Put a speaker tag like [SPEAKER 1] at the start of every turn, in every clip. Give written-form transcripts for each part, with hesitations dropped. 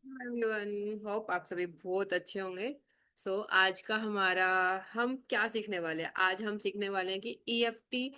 [SPEAKER 1] Everyone, hope आप सभी बहुत अच्छे होंगे। आज का हमारा हम क्या सीखने वाले हैं? आज हम सीखने वाले हैं कि ईएफटी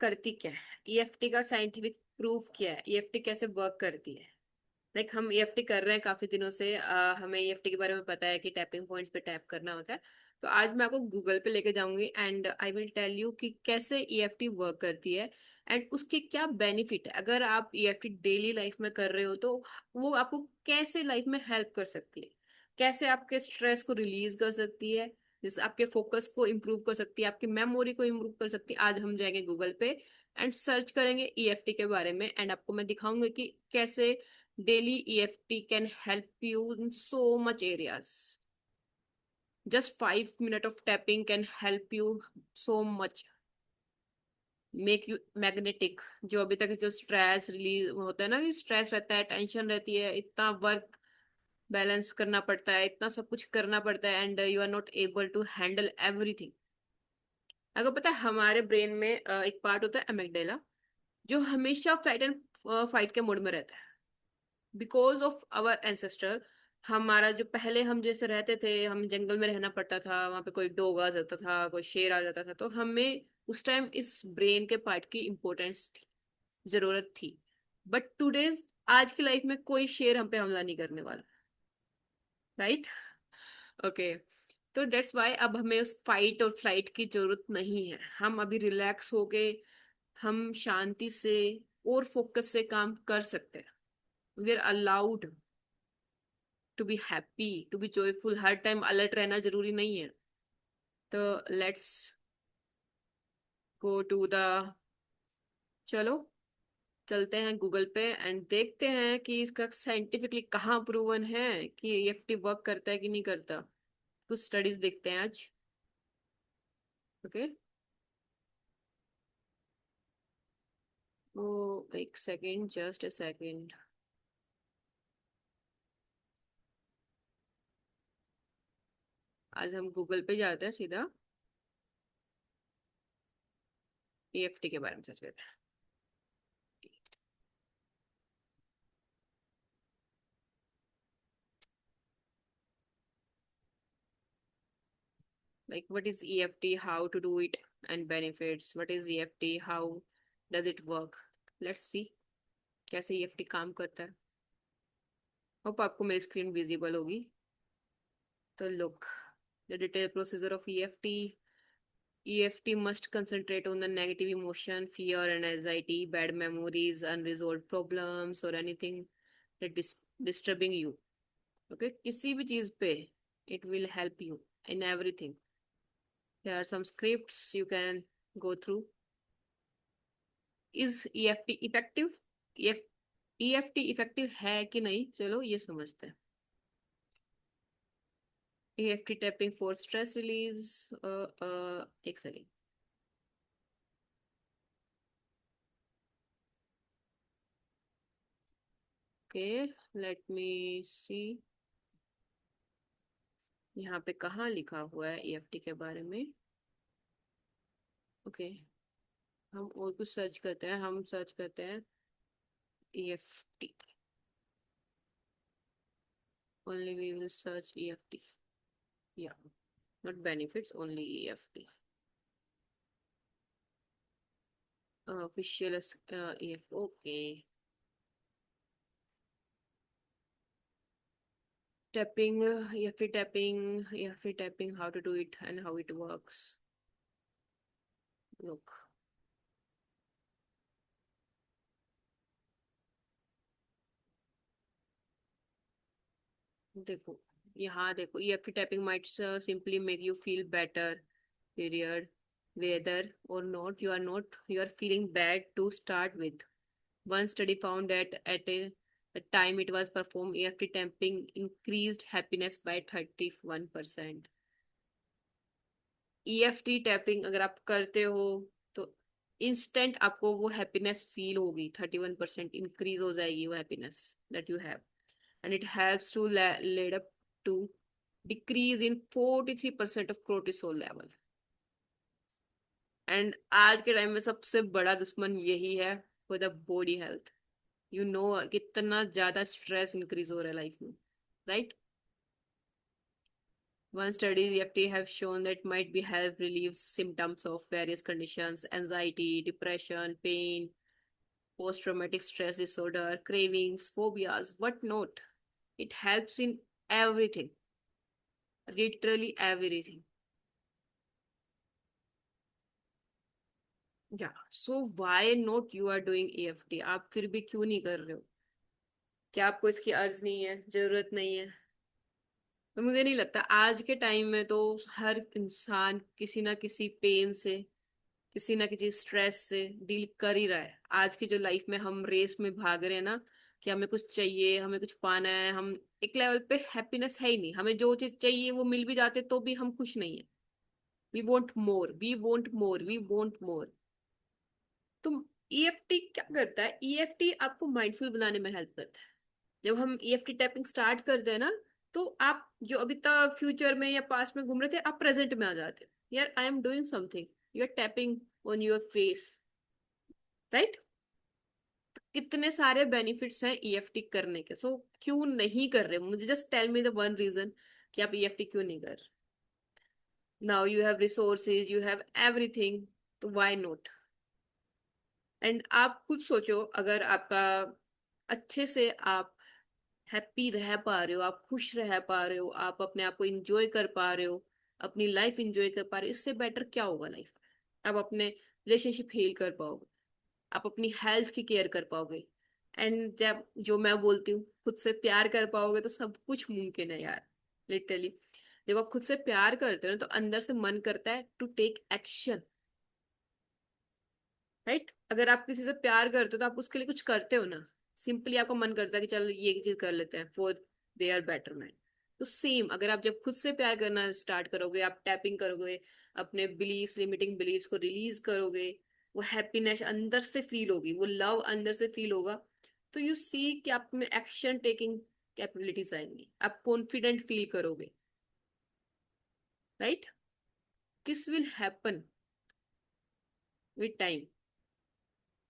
[SPEAKER 1] करती क्या है, ईएफटी का साइंटिफिक प्रूफ क्या है, ईएफटी कैसे वर्क करती है। हम ईएफटी कर रहे हैं काफी दिनों से। हमें ईएफटी के बारे में पता है कि टैपिंग पॉइंट्स पे टैप करना होता है। तो आज मैं आपको गूगल पे लेके जाऊंगी and I will tell you कि कैसे ईएफटी वर्क करती है एंड उसके क्या बेनिफिट है। अगर आप ईएफटी डेली लाइफ में कर रहे हो तो वो आपको कैसे लाइफ में हेल्प कर सकती है, कैसे आपके स्ट्रेस को रिलीज कर सकती है, जिससे आपके फोकस को इम्प्रूव कर सकती है, आपकी मेमोरी को इम्प्रूव कर सकती है। आज हम जाएंगे गूगल पे एंड सर्च करेंगे ईएफटी के बारे में एंड आपको मैं दिखाऊंगी कि कैसे daily EFT can help you in so much areas. Just 5 minutes of tapping can help you so much. Make you magnetic. जो अभी तक जो स्ट्रेस रिलीज होता है ना, कि स्ट्रेस रहता है, टेंशन रहती है, इतना वर्क बैलेंस करना पड़ता है, इतना सब कुछ करना पड़ता है and you are not able to handle everything. अगर पता है हमारे ब्रेन में एक पार्ट होता है एमिगडाला, जो हमेशा फाइट एंड फाइट के मोड में रहता है बिकॉज ऑफ आवर एंसेस्टर। हमारा जो पहले हम जैसे रहते थे, हम जंगल में रहना पड़ता था, वहां पे कोई डॉग आ जाता था, कोई शेर आ जाता था, तो हमें उस टाइम इस ब्रेन के पार्ट की इम्पोर्टेंस थी, जरूरत थी। बट टुडेज, आज की लाइफ में कोई शेर हम पे हमला नहीं करने वाला, राइट? ओके। तो डेट्स वाई अब हमें उस फाइट और फ्लाइट की जरूरत नहीं है। हम अभी रिलैक्स हो गए, हम शांति से और फोकस से काम कर सकते हैं। We are allowed to be happy, to be joyful. हर टाइम अलर्ट रहना जरूरी नहीं है। तो लेट्स गो टू द, चलो चलते हैं गूगल पे एंड देखते हैं कि इसका साइंटिफिकली कहाँ प्रूवन है कि ईएफटी वर्क करता है कि नहीं करता। कुछ स्टडीज देखते हैं आज। ओके। वो एक सेकेंड, जस्ट अ सेकेंड। आज हम गूगल पे जाते हैं सीधा, ईएफटी के बारे में सर्च करते हैं। Like what is EFT, how to do it, and benefits. What is EFT, how does it work? Let's see कैसे ईएफटी काम करता है। होप आपको मेरी स्क्रीन विजिबल होगी। तो look, the detail procedure of EFT. EFT must concentrate on the negative emotion, fear and anxiety, bad memories, unresolved problems, or anything that is disturbing you. Okay, किसी भी चीज पे it will help you in everything. There are some scripts you can go through. Is EFT effective? EFT effective है कि नहीं, चलो ये समझते हैं। EFT tapping for stress release. एक सेकेंड। ओके, लेट मी सी। यहाँ पे कहाँ लिखा हुआ है EFT के बारे में? ओके, हम और कुछ सर्च करते हैं। हम सर्च करते हैं EFT। Only we will search EFT, या not benefits, only EFT official EFT। Okay, tapping, EFT tapping, EFT tapping, how to do it and how it works. Look, देखो, यहाँ देखो, EFT tapping might simply make you feel better, period. Whether or not you are feeling bad to start with. One study found that at the time it was performed, EFT tapping increased happiness by 31%. EFT tapping अगर आप करते हो तो instant आपको वो happiness feel होगी, 31% increase हो जाएगी वो happiness that you have. And it helps to lead up to decrease in 43% of cortisol level. And आज के टाइम में सबसे बड़ा दुश्मन यही है for the body health. You know कितना ज्यादा स्ट्रेस इंक्रीज हो रहा है लाइफ में। right? One study EFT have shown that might be help relieve symptoms of various conditions, anxiety, depression, pain, post-traumatic stress disorder, cravings, phobias, what not. It helps in everything, literally everything. या so why not you are doing EFT? आप फिर भी क्यों नहीं कर रहे हो? क्या आपको इसकी अर्ज नहीं है, जरूरत नहीं है? तो मुझे नहीं लगता आज के टाइम में तो हर इंसान किसी ना किसी पेन से, किसी ना किसी स्ट्रेस से डील कर ही रहा है। आज की जो लाइफ में हम रेस में भाग रहे हैं ना, कि हमें कुछ चाहिए, हमें कुछ पाना है, हम एक लेवल पे हैप्पीनेस है ही नहीं। हमें जो चीज चाहिए वो मिल भी जाते तो भी हम खुश नहीं है। We want more, we want more, we want more. तो EFT क्या करता है? EFT आपको माइंडफुल बनाने में हेल्प करता है। जब हम EFT टैपिंग स्टार्ट करते हैं ना, तो आप जो अभी तक फ्यूचर में या पास्ट में घूम रहे थे, आप प्रेजेंट में आ जाते हो। यार I am doing something, you are tapping on your face, right? कितने सारे बेनिफिट्स हैं EFT करने के। सो क्यों नहीं कर रहे? मुझे just tell me the one reason कि आप EFT क्यों नहीं कर? Now you have resources, you have everything, तो व्हाई नॉट? एंड आप खुद सोचो, अगर आपका अच्छे से आप हैप्पी रह पा रहे हो, आप खुश रह पा रहे हो, आप अपने आप को इंजॉय कर पा रहे हो, अपनी लाइफ इंजॉय कर पा रहे हो, इससे बेटर क्या होगा लाइफ में? आप अपने रिलेशनशिप हील कर पाओगे, आप अपनी हेल्थ की केयर कर पाओगे, एंड जब जो मैं बोलती हूँ खुद से प्यार कर पाओगे, तो सब कुछ मुमकिन है यार, लिटरली। जब आप खुद से प्यार करते हो ना, तो अंदर से मन करता है टू टेक एक्शन, राइट? अगर आप किसी से प्यार करते हो तो आप उसके लिए कुछ करते हो ना। सिंपली आपका मन करता है कि चलो ये चीज कर लेते हैं फॉर देयर बेटरमेंट। तो सेम, अगर आप जब खुद से प्यार करना स्टार्ट करोगे, आप टैपिंग करोगे, अपने बिलीव्स, लिमिटिंग बिलीव्स को रिलीज करोगे, वो हैप्पीनेस अंदर से फील होगी, वो लव अंदर से फील होगा, तो यू सी कि आप में एक्शन टेकिंग कैपेबिलिटीज आएंगी, आप कॉन्फिडेंट फील करोगे, right? This will happen with time.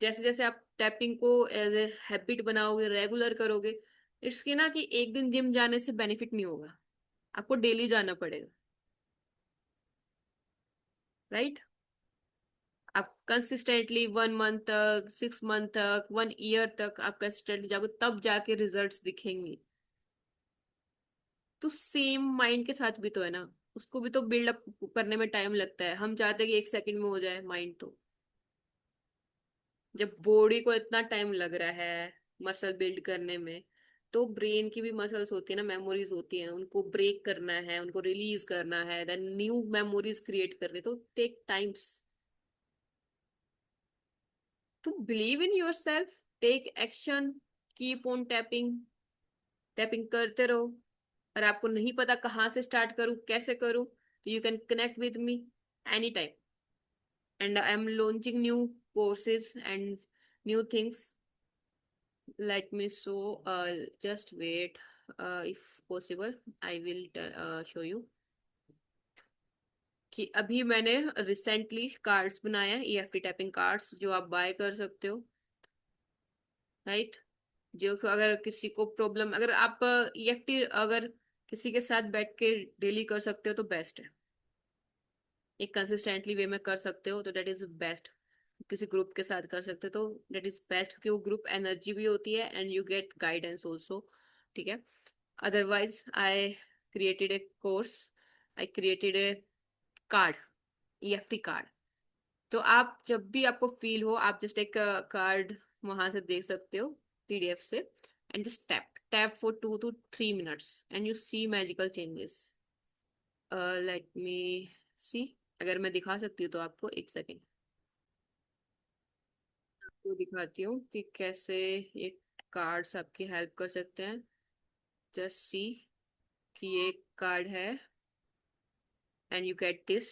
[SPEAKER 1] जैसे जैसे आप टैपिंग को एज ए हैबिट बनाओगे, रेगुलर करोगे, इसके ना कि एक दिन जिम जाने से बेनिफिट नहीं होगा, आपको डेली जाना पड़ेगा, राइट? आप कंसिस्टेंटली 1 मंथ तक, 6 मंथ तक, 1 ईयर तक आप कंसिस्टेंटली जाओगे, तब जाके रिजल्ट्स दिखेंगे। तो सेम माइंड के साथ भी तो है ना, उसको भी तो बिल्डअप करने में टाइम लगता है। हम चाहते हैं कि 1 सेकंड में हो जाए माइंड, तो जब बॉडी को इतना टाइम लग रहा है मसल बिल्ड करने में, तो ब्रेन की भी मसल्स होती है ना, मेमोरीज होती हैं, उनको ब्रेक करना है, उनको रिलीज करना है, देन न्यू मेमोरीज क्रिएट करने, तो टेक टाइम्स। तो believe in yourself, take action, keep on tapping, tapping करते रहो। और आपको नहीं पता कहाँ से स्टार्ट करूँ, कैसे करूँ, तो you can connect with me any time, and I am launching new courses and new things. Let me show, just wait, if possible, I will show you कि अभी मैंने रिसेंटली कार्ड्स बनाए हैं, EFT टैपिंग कार्ड्स, जो आप bye कर सकते हो, राइट? जो अगर किसी को प्रॉब्लम, अगर आप EFT अगर किसी के साथ बैठ के डेली कर सकते हो तो बेस्ट है। एक कंसिस्टेंटली वे में कर सकते हो तो डेट इज बेस्ट। किसी ग्रुप के साथ कर सकते हो तो डेट इज बेस्ट, क्योंकि वो ग्रुप एनर्जी भी होती है and you get guidance also, ठीक है? Otherwise I created a course, I created a card, EFT card. तो आप जब भी आपको फील हो, आप जस्ट एक कार्ड वहां से देख सकते हो, PDF से, and just tap tap for 2 to 3 minutes and you see magical changes. Let me see, अगर मैं दिखा सकती हूँ तो आपको 1 सेकेंड आपको दिखाती हूँ कि कैसे ये कार्ड्स आपकी हेल्प कर सकते हैं। जस्ट सी कि ये कार्ड है and you get this,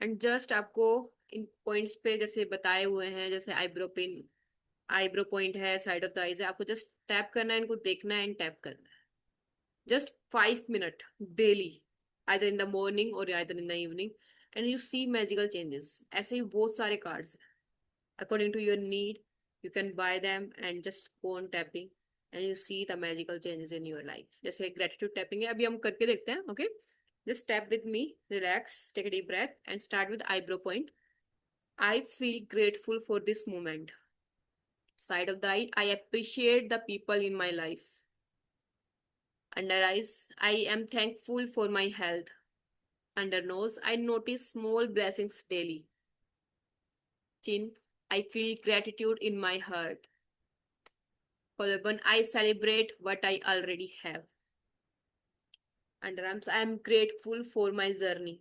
[SPEAKER 1] and just आपको इन पॉइंट्स पे जैसे बताए हुए हैं, जैसे आईब्रो पिन, आईब्रो पॉइंट है, साइड ऑफ द आईज है, आपको जस्ट टैप करना है, इनको देखना है एंड टैप करना है। Just 5 minute daily, either in the morning और either in the evening, and you see magical changes. ऐसे ही बहुत सारे cards according to your need, you can buy them and just go on tapping and you see the magical changes in your life. जैसे gratitude tapping है, अभी हम करके देखते हैं। Okay, just tap with me, relax, take a deep breath and start with eyebrow point. I feel grateful for this moment. Side of the eye, I appreciate the people in my life. Under eyes, I am thankful for my health. Under nose, I notice small blessings daily. Chin, I feel gratitude in my heart. Collarbone, I celebrate what I already have. Underarms, I am grateful for my journey.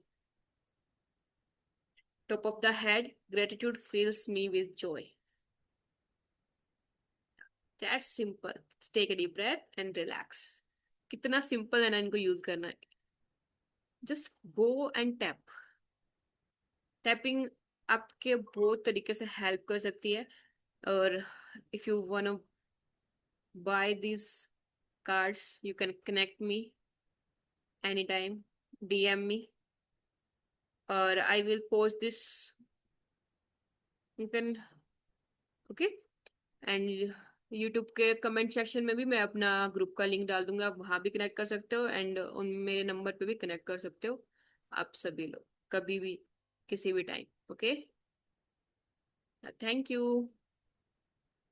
[SPEAKER 1] Top of the head, gratitude fills me with joy. That's simple. Take a deep breath and relax. कितना simple है ना इनको use करना है। Just go and tap. Tapping आपके बहुत तरीके से हेल्प कर सकती है। और if you want buy these cards, you can connect me anytime, DM me, or I will post this. You can, okay, and YouTube के कमेंट सेक्शन में भी मैं अपना ग्रुप का लिंक डाल दूंगा, आप वहां भी कनेक्ट कर सकते हो, एंड उन मेरे नंबर पे भी कनेक्ट कर सकते हो आप सभी लोग, कभी भी, किसी भी टाइम। Okay, thank you.